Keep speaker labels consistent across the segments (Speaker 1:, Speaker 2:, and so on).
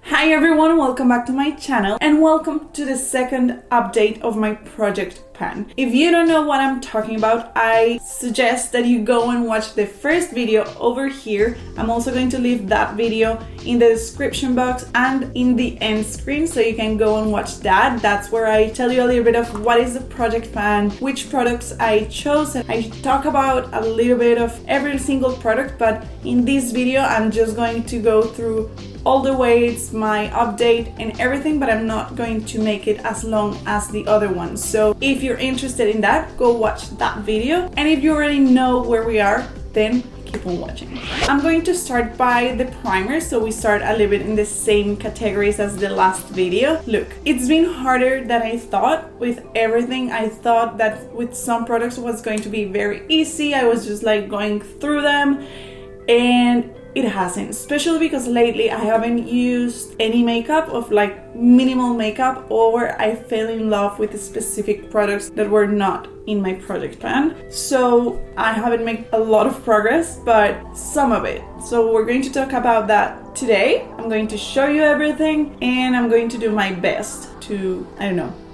Speaker 1: Hi everyone, welcome back to my channel and welcome to the second update of my project pan. If you don't know what I'm talking about, I suggest that you go and watch the first video over here. I'm also going to leave that video in the description box and in the end screen so you can go and watch that. That's where I tell you a little bit of what is the project pan, which products I chose, and I talk about a little bit of every single product, but in this video I'm just going to go through all the weights, my update and everything, but I'm not going to make it as long as the other one. So if you're interested in that, go watch that video. And if you already know where we are, then keep on watching. I'm going to start by the primer, so we start a little bit in the same categories as the last video. Look, it's been harder than I thought with everything. I thought that with some products it was going to be very easy. I was just like going through them, and it hasn't, especially because lately I haven't used any makeup of like minimal makeup, or I fell in love with the specific products that were not in my project pan. So I haven't made a lot of progress, but some of it. So we're going to talk about that today. I'm going to show you everything and I'm going to do my best to,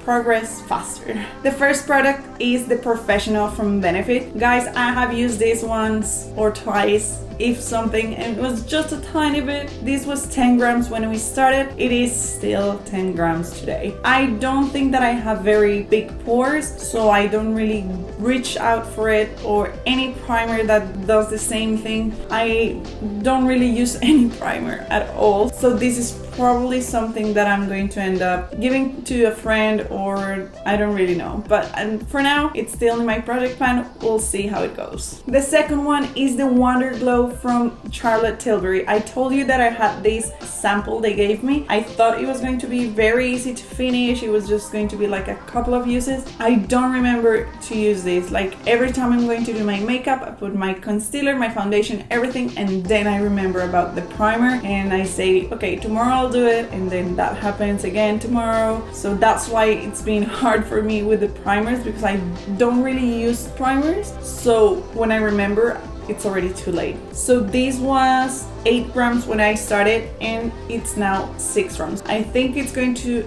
Speaker 1: progress faster. The first product is the Professional from Benefit. Guys, I have used this once or twice, if something, and it was just a tiny bit. This was 10 grams when we started. It is still 10 grams today. I don't think that I have very big pores, so I don't really reach out for it, or any primer that does the same thing. I don't really use any primer at all. So this is probably something that I'm going to end up giving to a friend, or I don't really know. But for now, it's still in my project pan. We'll see how it goes. The second one is the Wonder Glow from Charlotte Tilbury. I told you that I had this sample they gave me. I thought it was going to be very easy to finish. It was just going to be like a couple of uses. I don't remember to use this. Like every time I'm going to do my makeup, I put my concealer, my foundation, everything, and then I remember about the primer and I say, okay, tomorrow I'll do it, and then that happens again tomorrow. So that's why it's been hard for me with the primers, because I don't really use primers. So when I remember, it's already too late. So this was 8 grams when I started and it's now 6 grams. I think it's going to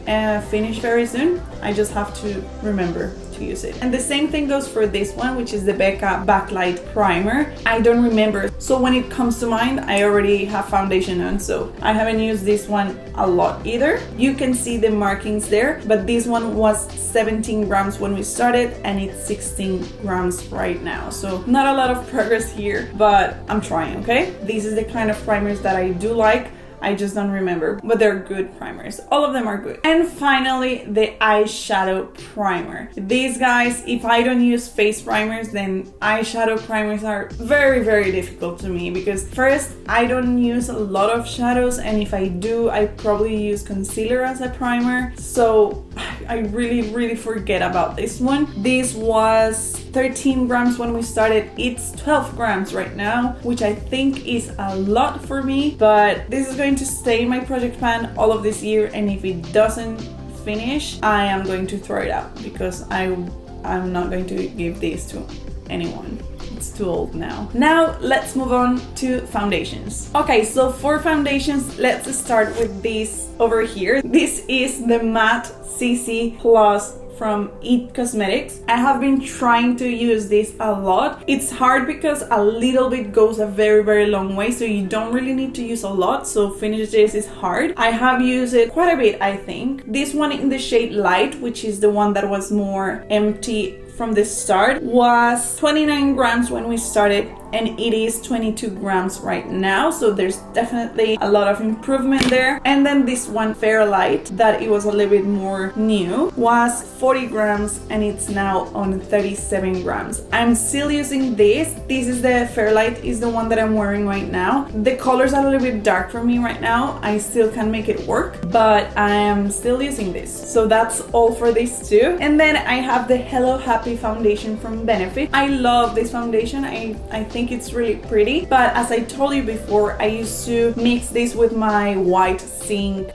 Speaker 1: finish very soon. I just have to remember to use it. And the same thing goes for this one, which is the Becca Backlight Primer. I don't remember. So when it comes to mind, I already have foundation on, so I haven't used this one a lot either. You can see the markings there, but this one was 17 grams when we started and it's 16 grams right now. So not a lot of progress here, but I'm trying, okay? This is the kind of primers that I do like. I just don't remember, but they're good primers. All of them are good. And finally, the eyeshadow primer. These guys, if I don't use face primers, then eyeshadow primers are very, very difficult to me, because first, I don't use a lot of shadows, and if I do, I probably use concealer as a primer. So I really forget about this one. This was 13 grams when we started. It's 12 grams right now, which I think is a lot for me, but this is going to stay in my project pan all of this year, and if it doesn't finish, I am going to throw it out, because I'm not going to give this to anyone. It's too old now. Now let's move on to foundations. Okay, so for foundations, let's start with this over here. This is the Matte CC Plus from It Cosmetics. I have been trying to use this a lot. It's hard because a little bit goes a very long way, so you don't really need to use a lot, so finish this is hard. I have used it quite a bit, I think. This one in the shade Light, which is the one that was more empty from the start, was 29 grams when we started, and it is 22 grams right now, so there's definitely a lot of improvement there. And then this one, Fairlight, that it was a little bit more new, was 40 grams and it's now on 37 grams. I'm still using this. This is the Fairlight, is the one that I'm wearing right now. The colors are a little bit dark for me right now. I still can make it work, but I am still using this. So that's all for this too. And then I have the Hello Happy foundation from Benefit. I love this foundation. I think think it's really pretty. But as I told you before, I used to mix this with my white zinc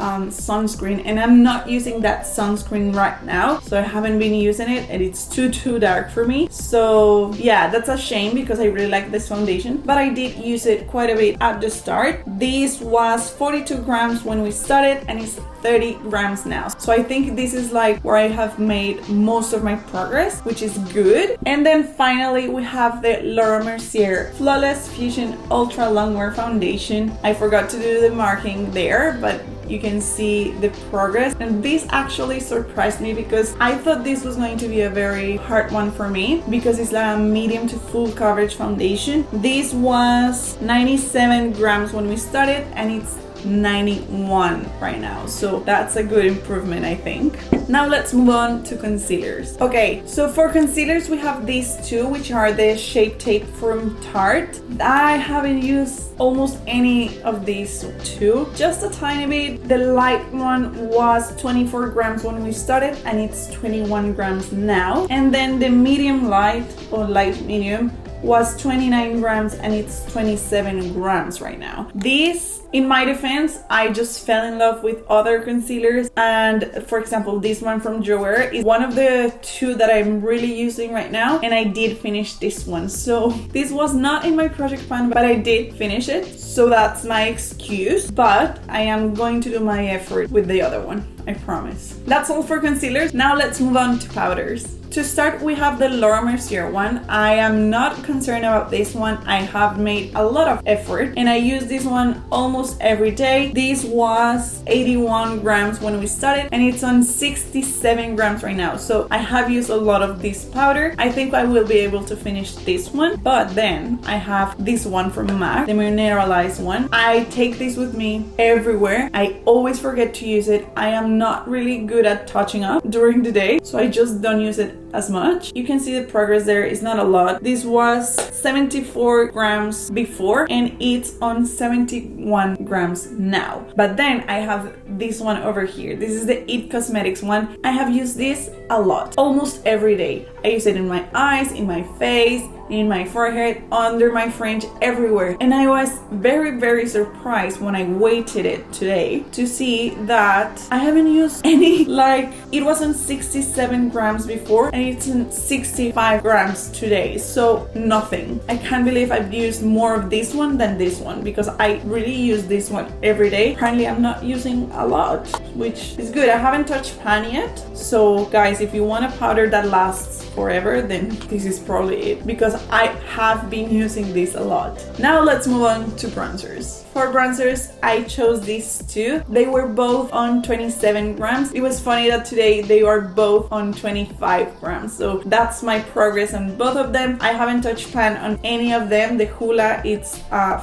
Speaker 1: sunscreen, and I'm not using that sunscreen right now, so I haven't been using it, and it's too dark for me. So yeah, that's a shame because I really like this foundation, but I did use it quite a bit at the start. This was 42 grams when we started, and it's 30 grams now. So I think this is like where I have made most of my progress, which is good. And then finally we have the Laura Mercier Flawless Fusion Ultra Longwear Foundation. I forgot to do the marking there, but you can see the progress, and this actually surprised me because I thought this was going to be a very hard one for me because it's like a medium to full coverage foundation. This was 97 grams when we started, and it's 91 right now, so that's a good improvement, I think. Now let's move on to concealers. Okay, so for concealers we have these two, which are the Shape Tape from Tarte. I haven't used almost any of these two, just a tiny bit. The light one was 24 grams when we started, and it's 21 grams now. And then the medium light, or light medium, was 29 grams, and it's 27 grams right now. This, in my defense, I just fell in love with other concealers, and for example this one from Joer is one of the two that I'm really using right now, and I did finish this one. So this was not in my project plan, but I did finish it, so that's my excuse. But I am going to do my effort with the other one, I promise. That's all for concealers. Now let's move on to powders. To start, we have the Laura Mercier one. I am not concerned about this one. I have made a lot of effort, and I use this one almost every day. This was 81 grams when we started, and it's on 67 grams right now. So I have used a lot of this powder. I think I will be able to finish this one, but then I have this one from MAC, the mineralized one. I take this with me everywhere. I always forget to use it. I am not really good at touching up during the day, so I just don't use it as much. You can see the progress there is not a lot. This was 74 grams before, and it's on 71 grams now. But then I have this one over here. This is the IT Cosmetics one. I have used this a lot, almost every day. I use it in my eyes, in my face, in my forehead, under my fringe, everywhere. And I was very surprised when I weighted it today to see that I haven't used any. Like, it was on 67 grams before, and it's on 65 grams today. So nothing. I can't believe I've used more of this one than this one, because I really use this one every day. Apparently I'm not using a lot, which is good. I haven't touched pan yet. So guys, if you want a powder that lasts forever, then this is probably it, because I have been using this a lot. Now let's move on to bronzers. For bronzers, I chose these two. They were both on 27 grams. It was funny that today they are both on 25 grams. So that's my progress on both of them. I haven't touched pan on any of them. The Hoola, it's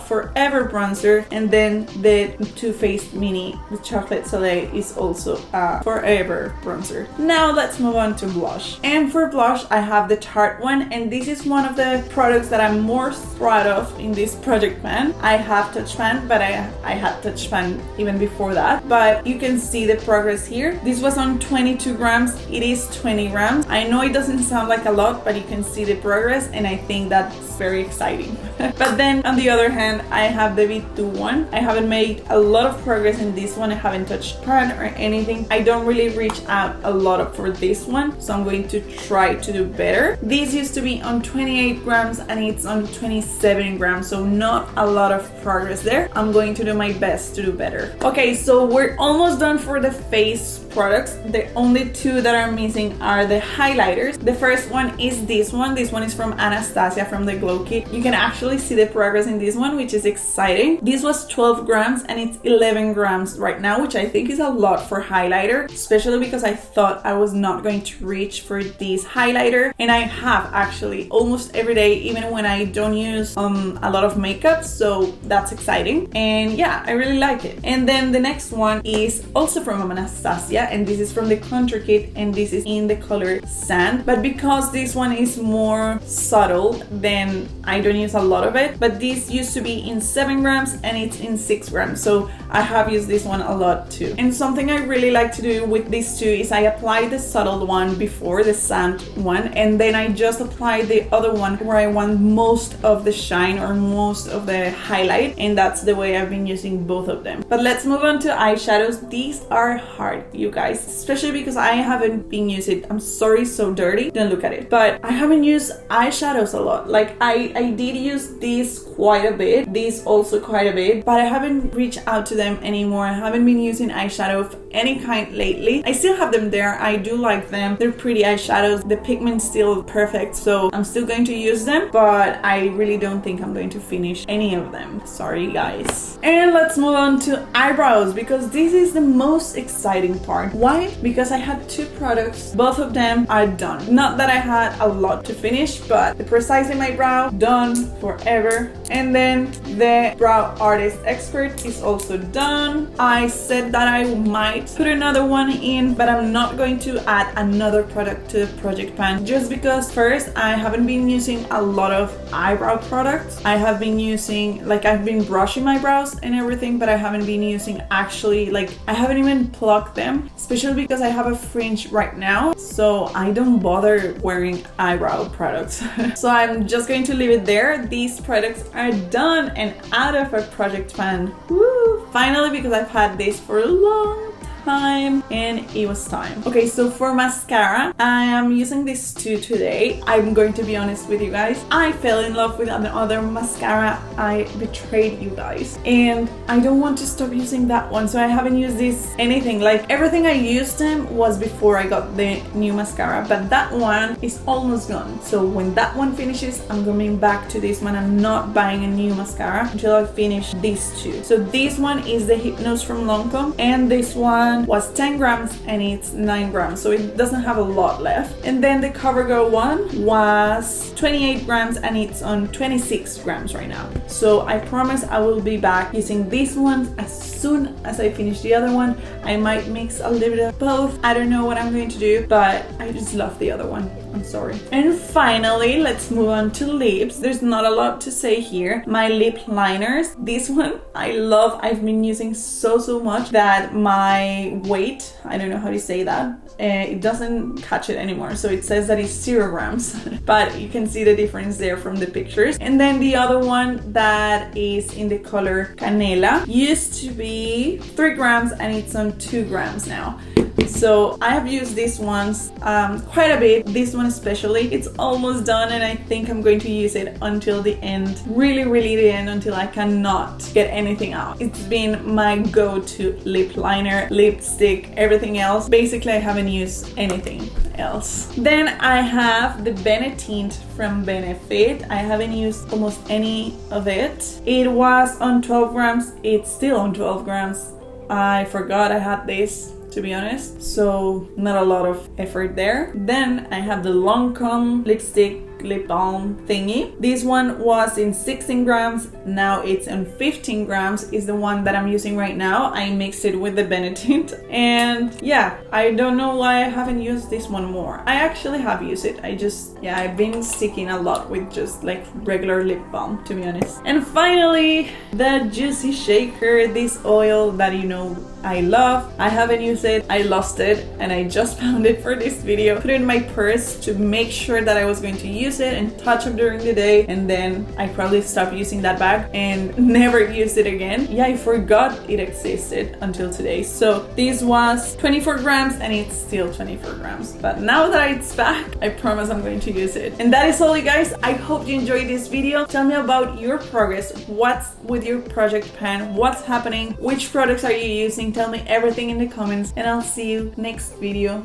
Speaker 1: Forever bronzer. And then the Too Faced Mini, the Chocolate Soleil, is also Forever bronzer. Now let's move on to blush. And for blush, I have the Tarte one. And this is one of the products that I'm more proud of in this project pan. I have touched pan, but I had touched pan even before that. But you can see the progress here. This was on 22 grams. It is 20 grams. I know it doesn't sound like a lot, but you can see the progress, and I think that's very exciting. But then on the other hand, I have the Vitú one. I haven't made a lot of progress in this one. I haven't touched pan or anything. I don't really reach out a lot for this one, so I'm going to try to do better. This used to be on 28 grams and it's on 27 grams, so not a lot of progress there. I'm going to do my best to do better. Okay, so we're almost done for the face products. The only two that are missing are the highlighters. The first one is this one. This one is from Anastasia, from the Glow Kit. You can actually see the progress in this one, which is exciting. This was 12 grams and it's 11 grams right now, which I think is a lot for highlighter, especially because I thought I was not going to reach for this highlighter, and I have actually almost every day, even when I don't use a lot of makeup, so that's exciting. And yeah, I really like it. And then the next one is also from Anastasia, and this is from the Contour Kit, and this is in the color Sand. But because this one is more subtle, then I don't use a lot lot of it, but this used to be in 7 grams and it's in 6 grams, so I have used this one a lot too. And something I really like to do with these two is I apply the subtle one before the sand one, and then I just apply the other one where I want most of the shine or most of the highlight, and that's the way I've been using both of them. But let's move on to eyeshadows. These are hard, you guys, especially because I haven't been using, I'm sorry, so dirty, don't look at it, but I haven't used eyeshadows a lot. Like I did use these quite a bit, these also quite a bit, but I haven't reached out to them anymore. I haven't been using eyeshadow of any kind lately. I still have them there, I do like them, they're pretty eyeshadows, the pigment's still perfect, so I'm still going to use them, but I really don't think I'm going to finish any of them. Sorry guys. And let's move on to eyebrows, because this is the most exciting part. Why? Because I had 2 products, both of them are done. Not that I had a lot to finish, but the Precisely My Brow, done forever. And then the Brow Artist Expert is also done. I said that I might put another one in, but I'm not going to add another product to the project pan, just because first, I haven't been using a lot of eyebrow products. I have been using, like, I've been brushing my brows and everything, but I haven't been using actually, like, I haven't even plucked them, especially because I have a fringe right now, so I don't bother wearing eyebrow products. So I'm just going to leave it there. These products are done and out of a project pan. Woo! Finally, because I've had this for a long time and it was time. Okay, so for mascara, I am using these 2 today. I'm going to be honest with you guys, I fell in love with another mascara. I betrayed you guys and I don't want to stop using that one, so I haven't used this anything. Like, everything I used them was before I got the new mascara, but that one is almost gone. So when that one finishes, I'm coming back to this one. I'm not buying a new mascara until I finish these 2. So this one is the Hypnose from Lancome, and this one was 10 grams and it's 9 grams, so it doesn't have a lot left. And then the CoverGirl one was 28 grams and it's on 26 grams right now. So I promise I will be back using these ones as soon as I finish the other one. I might mix a little bit of both, I don't know what I'm going to do, but I just love the other one. I'm sorry. And finally, let's move on to lips. There's not a lot to say here. My lip liners, this one I love. I've been using so much that my weight, I don't know how to say that, it doesn't catch it anymore, so it says that it's 0 grams but you can see the difference there from the pictures. And then the other one that is in the color Canela used to be 3 grams and it's on 2 grams now. So I have used these ones quite a bit. This one especially, it's almost done and I think I'm going to use it until the end, really the end, until I cannot get anything out. It's been my go-to lip liner, lipstick, everything else. Basically I haven't used anything else. Then I have the Benetint from Benefit. I haven't used almost any of it. It was on 12 grams. It's still on 12 grams. I forgot I had this, to be honest, so not a lot of effort there. Then I have the Lancome lipstick lip balm thingy. This one was in 16 grams, now it's on 15 grams, is the one that I'm using right now. I mixed it with the Benetint and yeah, I don't know why I haven't used this one more. I actually have used it, I've been sticking a lot with just like regular lip balm, to be honest. And finally, the Juicy Shaker, this oil that you know I love. I haven't used it, I lost it and I just found it for this video. Put it in my purse to make sure that I was going to use it and touch it during the day, and then I probably stopped using that bag and never used it again. Yeah, I forgot it existed until today. So this was 24 grams and it's still 24 grams, but now that it's back, I promise I'm going to use it. And that is all, you guys. I hope you enjoyed this video. Tell me about your progress. What's with your project pan? What's happening? Which products are you using? Tell me everything in the comments and I'll see you next video.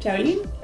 Speaker 1: Ciao.